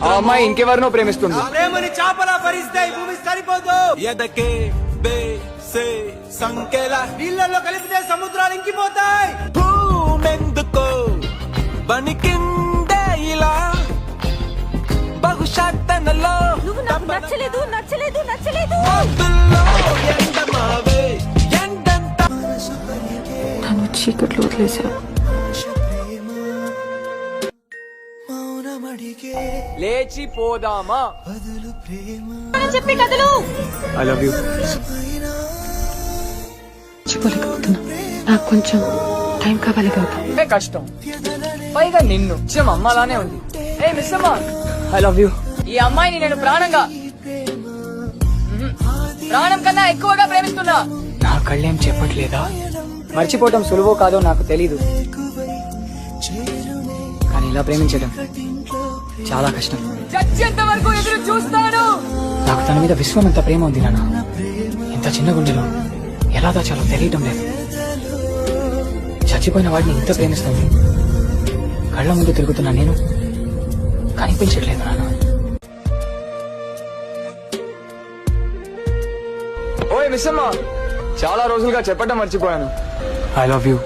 ఆ అమ్మాయి ఇంకెవరినో ప్రేమిస్తుంది. ప్రేమని చాపలా భరిస్తే ఈ భూమి సరిపోదు. ఎదకే బేసే సంకెల నీళ్ళల్లో కలిపితే సముద్రాలు ఇంకిపోతాయి. భూమెందుకో బనికిందే ఇలా బహుశా తనలో నువ్వు నాకు నచ్చలేదు నచ్చలేదు నచ్చలేదు. మబ్బుల్లో ఎండమావే ఎండంత నన్ను చీకట్లో వదిలేశావు. లేచిపోదామా? చెప్పి కథలు ఐ లవ్ యూ. చెప్పలేకపోతున్నా. నాకు కొంచెం టైం కావాలి బాబు. కష్టం, పైగా నిన్ను చిన్న అమ్మలానే ఉంది. ఏ మిస్ అమ్మా, ఐ లవ్ యూ. ఈ అమ్మాయిని నేను ప్రాణం కన్నా ఎక్కువగా ప్రేమిస్తున్నా. నా కళ్ళేం చెప్పట్లేదా? మర్చిపోవటం సులువో కాదో నాకు తెలీదు, కానీ ఇలా ప్రేమించడం చాలా కష్టం. చచ్చేంత వరకు ఎదురు చూస్తాను. నాకు తన మీద విశ్వం ఎంత ప్రేమ ఉంది నాన్న. ఇంత చిన్న గుండెలో ఎలా దాచాలో తెలియటం లేదు. చచ్చిపోయిన వాడిని ఇంత ప్రేమిస్తుంది. కళ్ళ ముందు తిరుగుతున్నా నేను కనిపించట్లేదు నాన్న. ఓయ్ మిస్ అమ్మా, చాలా రోజులుగా చెప్పటం మర్చిపోయాను. I love you.